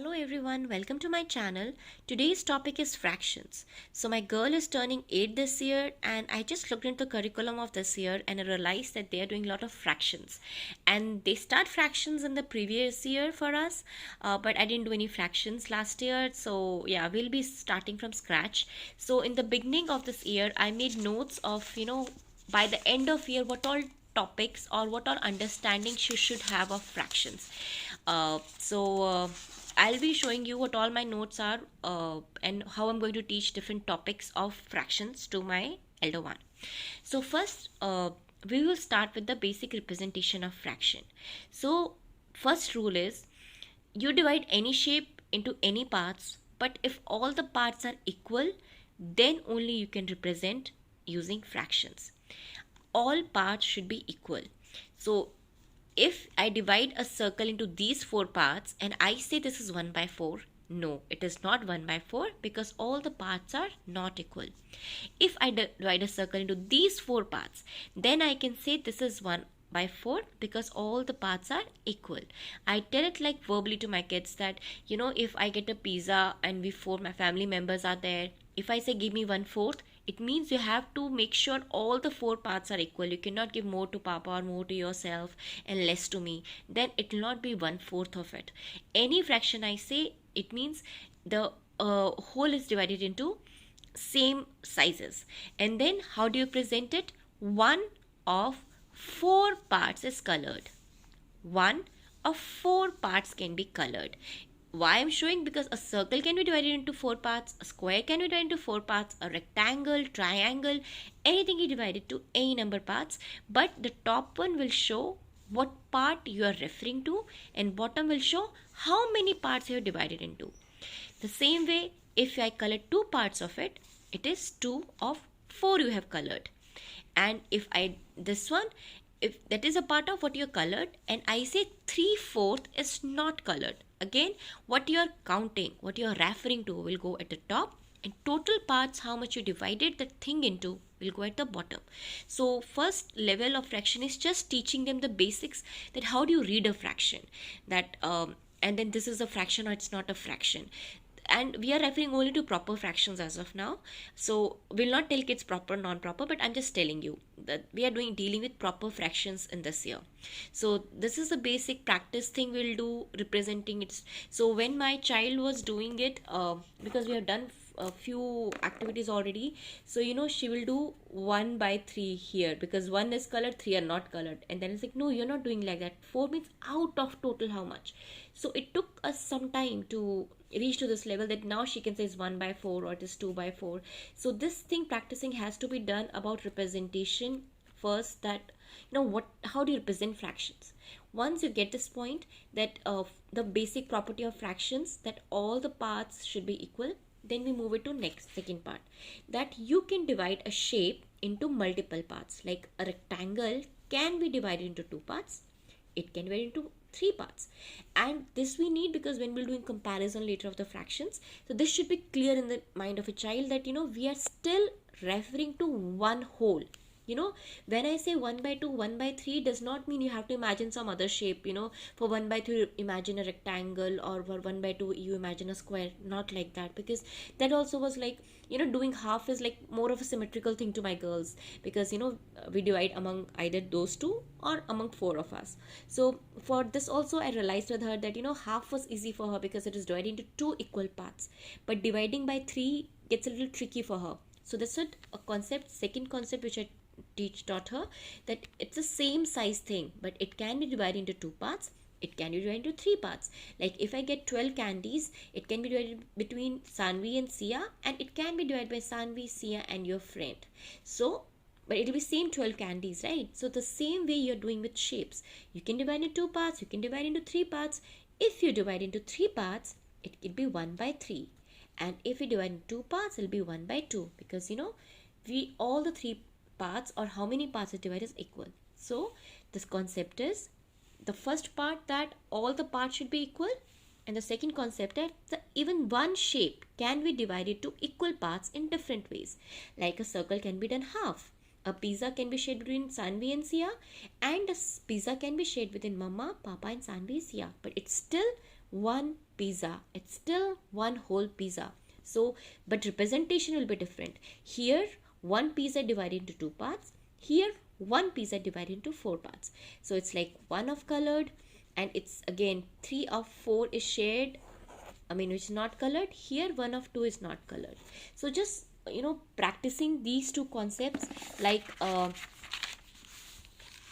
Hello everyone, welcome to my channel. Today's topic is fractions. So my girl is turning 8 this year and I just looked into the curriculum of this year and I realized that they are doing a lot of fractions. And they start fractions in the previous year for us, but I didn't do any fractions last year. So yeah, we'll be starting from scratch. So in the beginning of this year, I made notes of, by the end of year, what all topics or what all understandings you should have of fractions. I'll be showing you what all my notes are and how I'm going to teach different topics of fractions to my elder one. So first, we will start with the basic representation of fraction. So first rule is you divide any shape into any parts, but if all the parts are equal, then only you can represent using fractions. All parts should be equal. So if I divide a circle into these four parts and I say this is 1 by 4, no, it is not 1 by 4 because all the parts are not equal. If I divide a circle into these four parts, then I can say this is 1 by 4 because all the parts are equal. I tell it like verbally to my kids that, if I get a pizza and my family members are there, if I say give me 1/4, it means you have to make sure all the four parts are equal. You cannot give more to papa or more to yourself and less to me. Then it will not be 1/4 of it. Any fraction I say, it means the whole is divided into same sizes. And then how do you present it? One of four parts is colored. One of four parts can be colored. Why I'm showing? Because a circle can be divided into four parts, a square can be divided into four parts, a rectangle, triangle, anything is divided to any number parts, but the top one will show what part you are referring to and bottom will show how many parts you have divided into. The same way, if I color two parts of it, it is 2 of 4 you have colored. And if that is a part of what you colored and I say 3/4 is not colored, again what you are counting, what you are referring to will go at the top and total parts how much you divided the thing into will go at the bottom. So first level of fraction is just teaching them the basics, that how do you read a fraction, that and then this is a fraction or it's not a fraction. And we are referring only to proper fractions as of now, so we'll not tell kids proper non-proper, but I'm just telling you that we are dealing with proper fractions in this year. So this is the basic practice thing we'll do representing it. So when my child was doing it, because we have done a few activities already, so she will do 1 by 3 here because 1 is colored, 3 are not colored, and then it's like, no, you're not doing like that. 4 means out of total how much. So it took us some time to reach to this level that now she can say it's 1 by 4 or it is 2 by 4. So this thing practicing has to be done about representation first, that how do you represent fractions. Once you get this point, that the basic property of fractions, that all the parts should be equal, then we move it to second part, that you can divide a shape into multiple parts. Like a rectangle can be divided into two parts, it can be divided into three parts, and this we need because when we're doing comparison later of the fractions, so this should be clear in the mind of a child that we are still referring to one whole. When I say 1 by 2, 1 by 3 does not mean you have to imagine some other shape. For 1 by 3 imagine a rectangle, or for 1 by 2 you imagine a square. Not like that, because that also was like, doing half is like more of a symmetrical thing to my girls, because we divide among either those two or among four of us. So for this also I realized with her that half was easy for her because it is divided into two equal parts, but dividing by 3 gets a little tricky for her. So that's what a concept, second concept which I taught her, that it's the same size thing, but it can be divided into two parts, it can be divided into three parts. Like if I get 12 candies, it can be divided between Sanvi and Sia, and it can be divided by Sanvi, Sia and your friend. So but it will be same 12 candies, right? So the same way you're doing with shapes, you can divide into two parts, you can divide into three parts. If you divide into three parts, it will be 1 by 3, and if you divide into two parts, it will be 1 by 2, because we all the three parts or how many parts is divided is equal. So this concept is the first part, that all the parts should be equal, and the second concept that even one shape can be divided to equal parts in different ways. Like a circle can be done half, a pizza can be shared between Sanvi and Sia, and a pizza can be shared within Mama, Papa and Sanvi, Sia, but it's still one pizza. It's still one whole pizza. So, but representation will be different. Here, one pizza divided into two parts. Here, one pizza divided into four parts. So it's like one of colored, and it's again three of four is shared. I mean, which is not colored. Here, one of two is not colored. So just practicing these two concepts, like I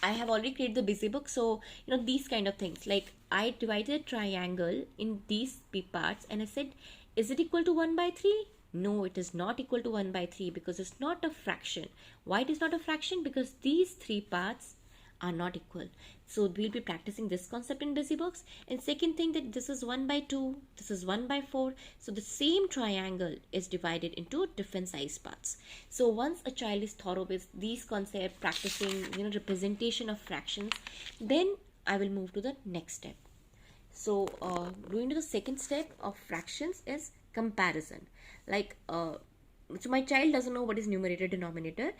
have already created the busy book. So these kind of things, like I divided a triangle in these parts, and I said, is it equal to 1 by 3? No, it is not equal to 1 by 3 because it's not a fraction. Why it is not a fraction? Because these three parts are not equal. So we'll be practicing this concept in busy box. And second thing, that this is 1 by 2, this is 1 by 4. So the same triangle is divided into different size parts. So once a child is thorough with these concepts, practicing representation of fractions, then I will move to the next step. So going to the second step of fractions is comparison. Like so my child doesn't know what is numerator, denominator.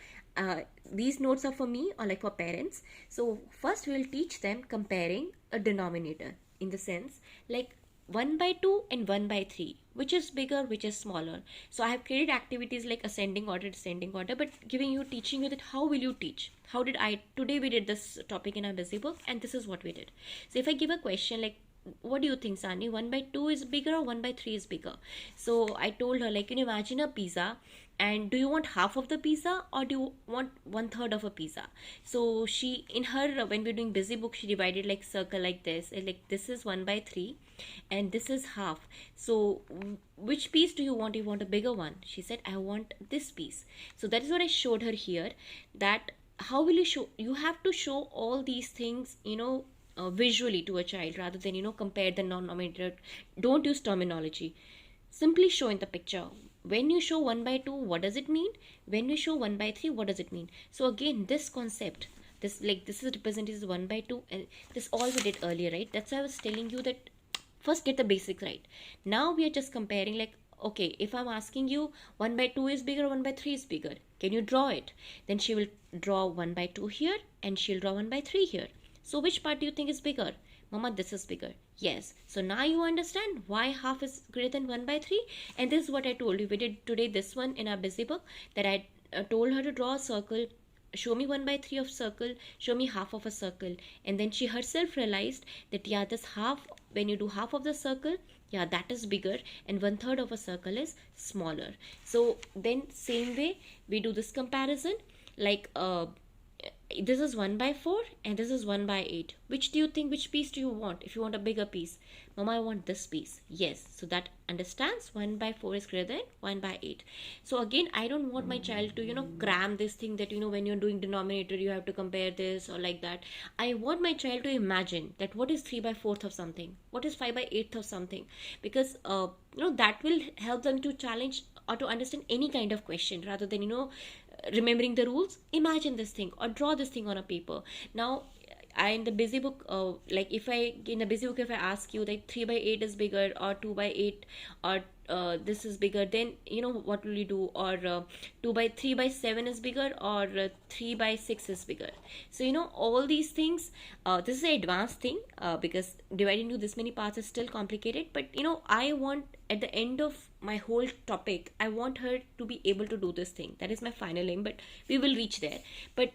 These notes are for me or like for parents. So first we will teach them comparing a denominator, in the sense like 1 by 2 and 1 by 3, which is bigger, which is smaller. So I have created activities like ascending order, descending order, but teaching you that how will you teach. Today we did this topic in our busy book, and this is what we did. So if I give a question like, what do you think, Sani, 1 by 2 is bigger or 1 by 3 is bigger? So I told her, like, can you imagine a pizza, and do you want half of the pizza or do you want 1/3 of a pizza? So she, in her, when we're doing busy book, she divided like circle like this, and like this is 1 by 3 and this is half. So which piece do you want? You want a bigger one? She said, I want this piece. So that is what I showed her here, that how will you show? You have to show all these things, visually to a child, rather than compare the non-nominator. Don't use terminology, simply show in the picture. When you show 1 by 2, what does it mean? When you show 1 by 3, what does it mean? So again, this concept, this is represented as 1 by 2, and this all we did earlier, right? That's why I was telling you that first get the basics right. Now we are just comparing, like, okay, if I'm asking you 1 by 2 is bigger or 1 by 3 is bigger, can you draw it? Then she will draw 1 by 2 here and she'll draw 1 by 3 here. So which part do you think is bigger? Mama, this is bigger. Yes. So now you understand why half is greater than 1 by 3. And this is what I told you. We did today this one in our busy book, that I told her to draw a circle, show me 1 by 3 of circle, show me half of a circle. And then she herself realized that, yeah, this half, when you do half of the circle, yeah, that is bigger, and 1/3 of a circle is smaller. So then same way we do this comparison, like this is 1 by 4 and this is 1 by 8. Which do you think, which piece do you want? If you want a bigger piece, Mama, I want this piece. Yes. So that understands 1 by 4 is greater than 1 by 8. So again, I don't want my child to cram this thing that when you're doing denominator you have to compare this or like that. I want my child to imagine that what is 3 by 4th of something, what is 5 by 8th of something, because that will help them to challenge or to understand any kind of question, rather than remembering the rules. Imagine this thing or draw this thing on a paper. Now I, in the busy book, like if I in the busy book, if I ask you that 3 by 8 is bigger or 2 by 8 or this is bigger, then what will you do? Or 3 by 7 is bigger, or 3 by 6 is bigger. So all these things, this is an advanced thing, because dividing into this many parts is still complicated. But I want, at the end of my whole topic, I want her to be able to do this thing. That is my final aim, but we will reach there. But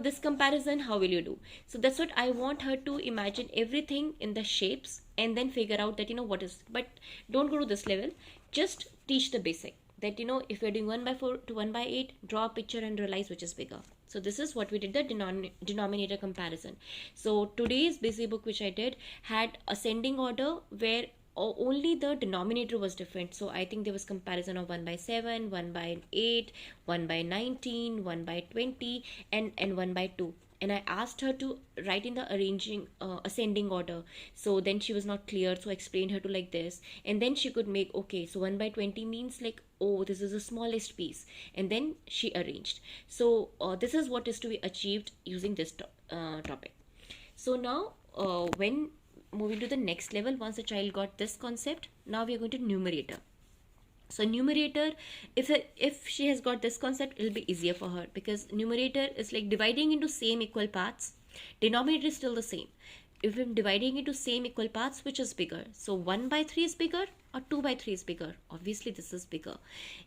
this comparison, how will you do? So that's what I want her to imagine, everything in the shapes, and then figure out that what is. But don't go to this level, just teach the basic, that if you're doing 1 by 4 to 1 by 8, draw a picture and realize which is bigger. So this is what we did, the denominator comparison. So today's busy book, which I did, had ascending order, where only the denominator was different. So I think there was comparison of 1 by 7, 1 by 8, 1 by 19, 1 by 20, and 1 by 2. And I asked her to write in the arranging ascending order. So then she was not clear, so I explained her to like this, and then she could make, okay, so 1 by 20 means like, oh, this is the smallest piece, and then she arranged. So this is what is to be achieved using this topic. So now when moving to the next level, once the child got this concept, now we are going to numerator. So numerator, if she has got this concept, it will be easier for her, because numerator is like dividing into same equal parts. Denominator is still the same. if I'm dividing into same equal parts, which is bigger? So 1 by 3 is bigger or 2 by 3 is bigger? Obviously this is bigger.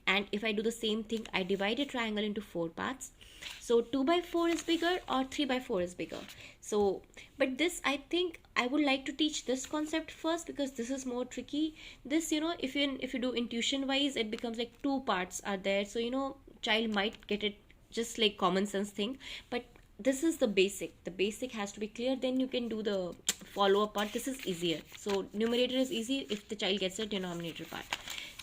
And if I do the same thing, I divide a triangle into 4 parts. So 2 by 4 is bigger or 3 by 4 is bigger? So, but this, I think I would like to teach this concept first, because this is more tricky. This, if you do intuition wise, it becomes like 2 parts are there. So, child might get it just like common sense thing. But this is the basic has to be clear, then you can do the follow up part. This is easier. So numerator is easy if the child gets the denominator part.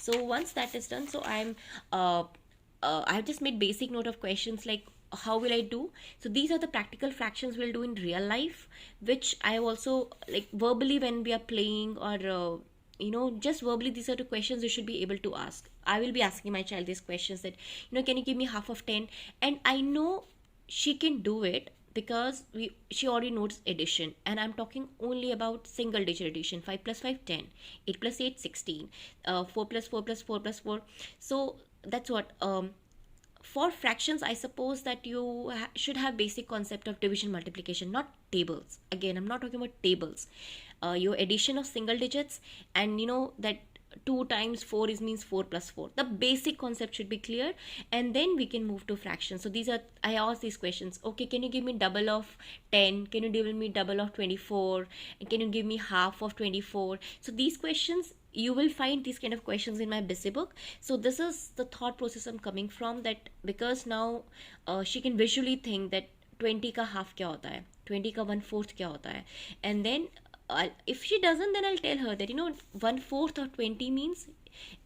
So once that is done, so I've just made basic note of questions like how will I do. So these are the practical fractions we'll do in real life, which I have also like verbally when we are playing, or just verbally, these are the questions you should be able to ask. I will be asking my child these questions that, can you give me half of 10? And I know she can do it because she already knows addition, and I'm talking only about single digit addition. 5 plus 5 10, 8 plus 8 16, 4 plus 4 plus 4 plus 4. So that's what for fractions, I suppose that you should have basic concept of division multiplication, not tables. Again, I'm not talking about tables. Your addition of single digits, and that 2 times 4 is means 4 plus 4. The basic concept should be clear, and then we can move to fractions. So these are, I ask these questions. Okay, can you give me double of 10? Can you give me double of 24? And can you give me half of 24? So these questions, you will find these kind of questions in my busy book. So this is the thought process I'm coming from, that because now she can visually think that 20 का half क्या होता है, 20 का 1/4 क्या होता है. And then if she doesn't, then I'll tell her that 1/4 of 20 means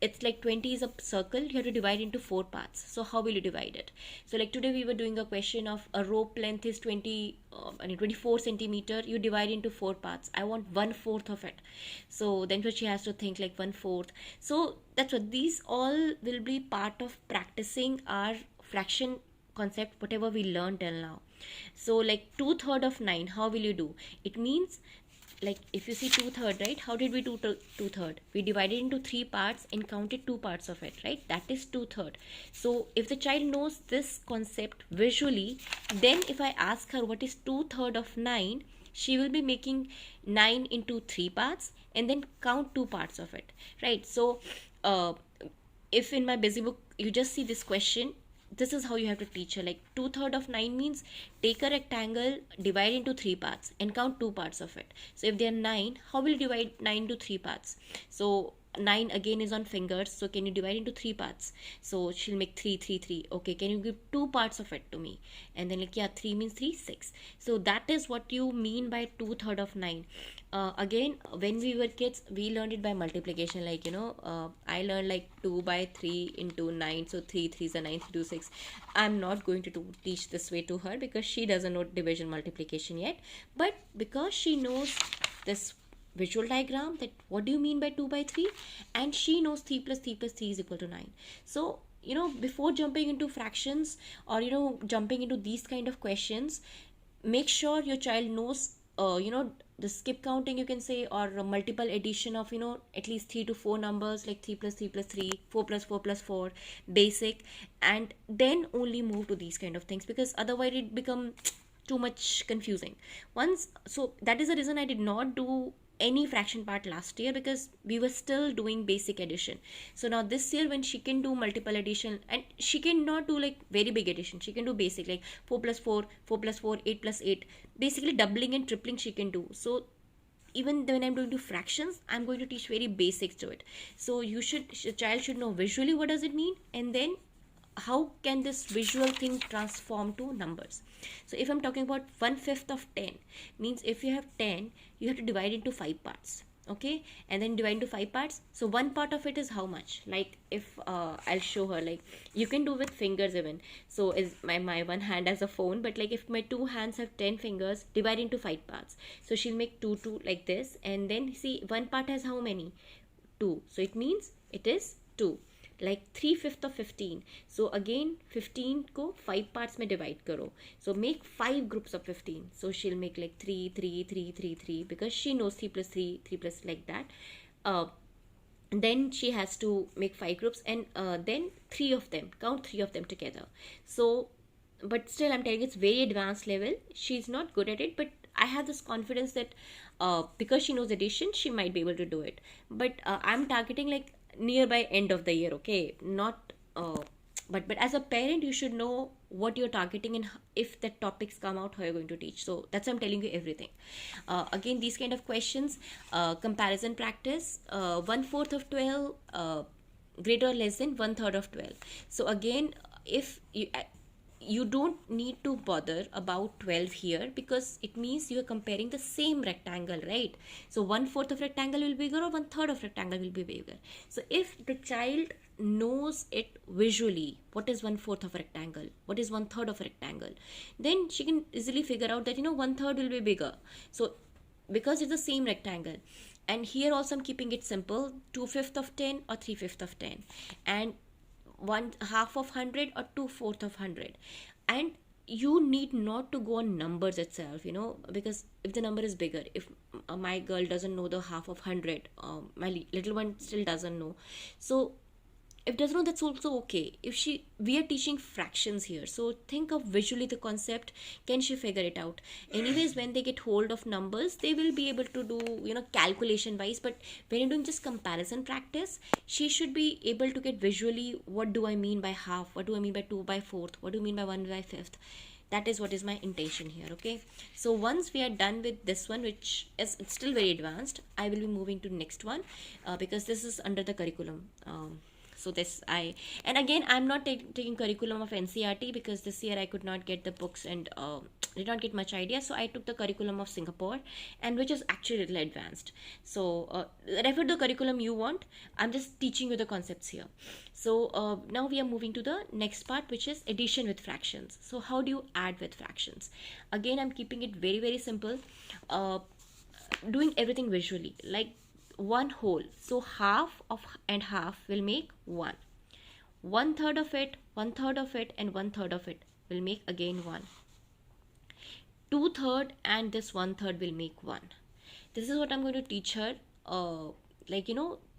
it's like 20 is a circle, you have to divide into 4 parts. So how will you divide it? So like today we were doing a question of a rope length is 24 centimeter, you divide into 4 parts. I want 1/4 of it. So then she has to think like 1/4. So that's what these all will be part of practicing our fraction concept, whatever we learned till now. So like 2/3 of 9, how will you do? It means, like if you see 2/3, right? How did we do 2/3? We divided into 3 parts and counted 2 parts of it, right? That is 2/3. So if the child knows this concept visually, then if I ask her what is 2/3 of 9, she will be making 9 into 3 parts and then count 2 parts of it, right? So if in my busy book you just see this question, this is how you have to teach her. Like 2/3 of 9 means take a rectangle, divide into 3 parts and count 2 parts of it. So if they are 9, how will you divide 9 to 3 parts? So 9 again is on fingers, so can you divide into 3 parts? So she'll make 3 3 3. Okay, can you give 2 parts of it to me? And then like, yeah, 3 means 3 6. So that is what you mean by 2/3 of 9. Again, when we were kids, we learned it by multiplication. Like I learned like 2 by 3 into 9, so 3 3s are 9, 3 2 6. I'm not going to teach this way to her because she doesn't know division multiplication yet, but because she knows this visual diagram, that what do you mean by 2 by 3, and she knows 3 plus 3 plus 3 is equal to 9. So before jumping into fractions, or jumping into these kind of questions, make sure your child knows the skip counting, you can say, or multiple addition of at least 3 to 4 numbers, like 3 plus 3 plus 3, 4 plus 4 plus 4, basic, and then only move to these kind of things, because otherwise it become too much confusing once. So that is the reason I did not do any fraction part last year, because we were still doing basic addition. So now this year, when she can do multiple addition, and she can not do like very big addition, she can do basic, like 4 plus 4, 4 plus 4, 8 plus 8, basically doubling and tripling she can do. So even when I'm doing to fractions, I'm going to teach very basics to it. So your child should know visually what does it mean, and then how can this visual thing transform to numbers. So if I'm talking about 1/5 of 10, means if you have 10, you have to divide into 5 parts. Okay, and then divide into 5 parts. So one part of it is how much? Like if I'll show her, like you can do with fingers even. So is my one hand as a phone, but like if my 2 hands have 10 fingers, divide into 5 parts. So she'll make 2 2 like this, and then see one part has how many? 2. So it means it is 2. Like 3/5 of 15. So again 15 को 5 parts में divide करो. So make 5 groups of 15. So she'll make like 3 3 3 3 3, because she knows 3 plus 3 3 plus like that. Then she has to make 5 groups, and then 3 of them, count 3 of them together. So but still I'm telling it's very advanced level. She's not good at it, but I have this confidence that because she knows addition, she might be able to do it. But I'm targeting like nearby end of the year, okay? Not but as a parent, you should know what you're targeting, and if the topics come out, how you're going to teach. So that's why I'm telling you everything. Again, these kind of questions, comparison practice, 1/4 of 12, greater or less than 1/3 of 12. So again, if you don't need to bother about 12 here, because it means you are comparing the same rectangle, right? So 1/4 of rectangle will be bigger, or 1/3 of rectangle will be bigger. So if the child knows it visually, what is 1/4 of a rectangle, what is 1/3 of a rectangle, then she can easily figure out that 1/3 will be bigger. So because it's the same rectangle. And here also I'm keeping it simple, 2/5 of 10 or 3/5 of 10, and 1/2 of 100 or 2/4 of 100. And you need not to go on numbers itself, because if the number is bigger, if my girl doesn't know the half of 100, my little one still doesn't know. So if doesn't know, that's also okay. If we are teaching fractions here, so think of visually the concept. Can she figure it out? Anyways, when they get hold of numbers, they will be able to do calculation wise. But when you're doing just comparison practice, she should be able to get visually, what do I mean by half, what do I mean by 2/4, what do you mean by 1/5. That is what is my intention here. Okay, so once we are done with this one, which is it's still very advanced, I will be moving to next one, because this is under the curriculum. So this and again, I'm not taking curriculum of NCERT, because this year I could not get the books and did not get much idea. So I took the curriculum of Singapore, and which is actually a little advanced. So refer to the curriculum you want. I'm just teaching you the concepts here. So now we are moving to the next part, which is addition with fractions. So how do you add with fractions? Again, I'm keeping it very, very simple, doing everything visually, like one whole. So half of and half will make 1. 1/3 of it, 1/3 of it, and 1/3 of it will make again 1. 2/3 and this 1/3 will make 1. This is what I'm going to teach her.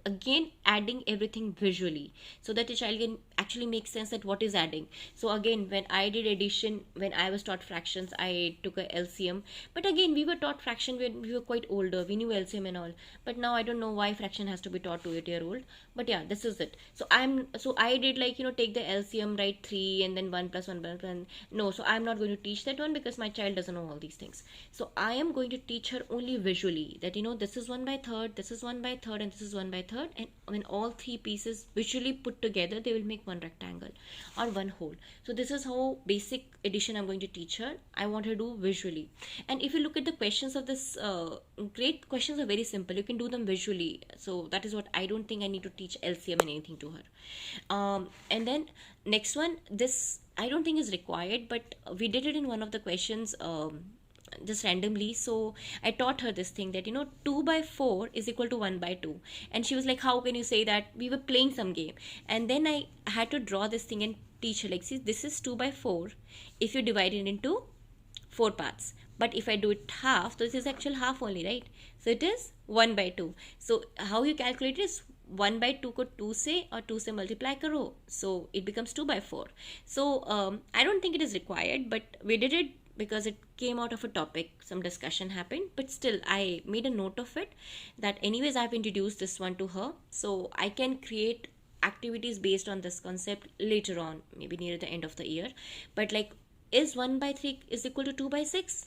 Again, adding everything visually, so that the child can actually make sense that what is adding. So again, when I did addition, when I was taught fractions, I took a LCM. But again, we were taught fraction when we were quite older, we knew LCM and all. But now I don't know why fraction has to be taught to 8-year-old. But yeah, this is it. So I did take the LCM, write 3 and then 1 plus 1 plus 1. No, so I'm not going to teach that one, because my child doesn't know all these things. So I am going to teach her only visually, that this is 1/3, this is 1/3, and this is 1/3. And when all three pieces visually put together, they will make one rectangle or one whole. So this is how basic addition I'm going to teach her. I want her to do visually. And if you look at the questions of this, great questions are very simple. You can do them visually. So that is what I don't think I need to teach LCM and anything to her. And then next one, this I don't think is required, but we did it in one of the questions. Just randomly. So I taught her this thing that 2/4 is equal to 1/2, and she was like, how can you say that? We were playing some game, and then I had to draw this thing and teach her, like, see, this is 2/4 if you divide it into 4 parts, but if I do it half, so this is actual half only, right? So it is 1/2. So how you calculate it is 1/2 को 2 से और 2 से multiply करो, so it becomes 2/4. So I don't think it is required, but we did it because it came out of a topic, some discussion happened, but still I made a note of it, that anyways I've introduced this one to her, so I can create activities based on this concept later on, maybe near the end of the year. But like, is 1/3 is equal to 2/6?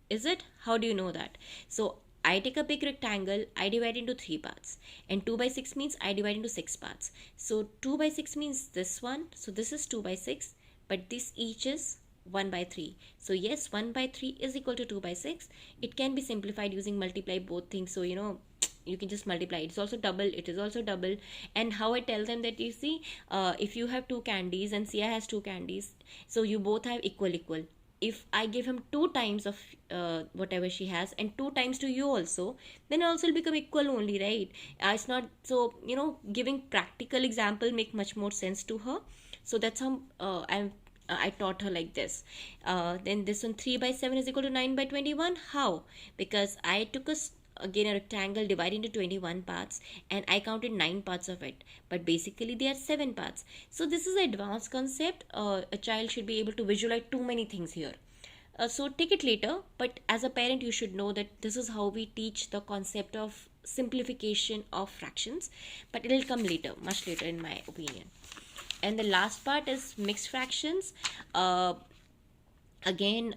Is it? How do you know that? So I take a big rectangle, I divide into 3 parts, and 2/6 means I divide into 6 parts. So 2/6 means this one, so this is 2/6, but this each is 1/3. So yes, 1/3 is equal to 2/6. It can be simplified using multiply both things. So you can just multiply. It's also double, it is also double. And how I tell them that, you see, if you have 2 candies and Sia has 2 candies, so you both have equal. If I give him 2 times of whatever she has and 2 times to you also, then also will become equal only, right? It's not so, giving practical example make much more sense to her. So that's how I taught her like this. Then this one, 3/7 is equal to 9/21. How? Because I took again a rectangle divided into 21 parts, and I counted 9 parts of it, but basically they are 7 parts. So this is an advanced concept. A child should be able to visualize too many things here. So take it later, but as a parent you should know that this is how we teach the concept of simplification of fractions, but it'll come later, much later in my opinion. And the last part is mixed fractions. Again,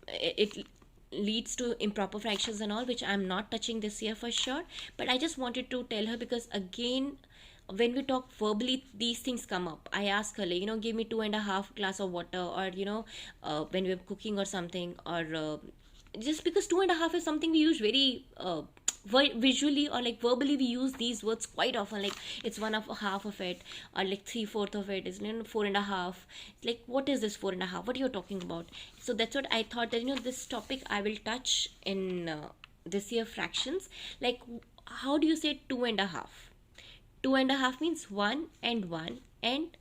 it leads to improper fractions and all, which I'm not touching this year for sure, but I just wanted to tell her because again, when we talk verbally, these things come up. I ask her, like, give me 2.5 glass of water, or when we're cooking or something, or just because 2.5 is something we use very visually, or like verbally we use these words quite often, like it's one of a half of it, or like 3/4 of it is 4.5. Like, what is this 4.5, what you're talking about? So that's what I thought, that this topic I will touch in this year fractions. Like, how do you say 2.5? 2.5 means 1 and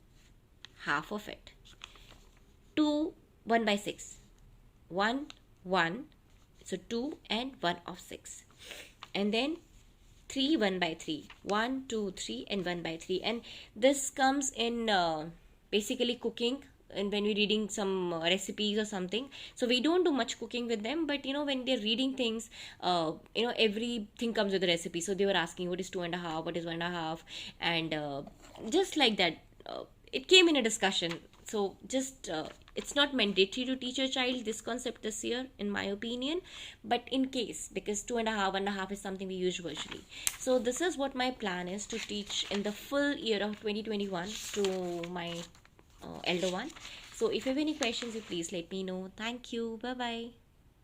half of it. 2, 1/6. 1, 1. So 2 and 1 of 6. And then 3, 1/3. 1, 2, 3 and 1/3. And this comes in basically cooking, and when we're reading some recipes or something. So we don't do much cooking with them, but when they're reading things, everything comes with a recipe. So they were asking what is 2.5, what is 1.5, and just like that, it came in a discussion. So just it's not mandatory to teach your child this concept this year, in my opinion, but in case, because 2.5 is something we use virtually. So this is what my plan is to teach in the full year of 2021 to my elder one. So if you have any questions, you please let me know. Thank you. Bye bye.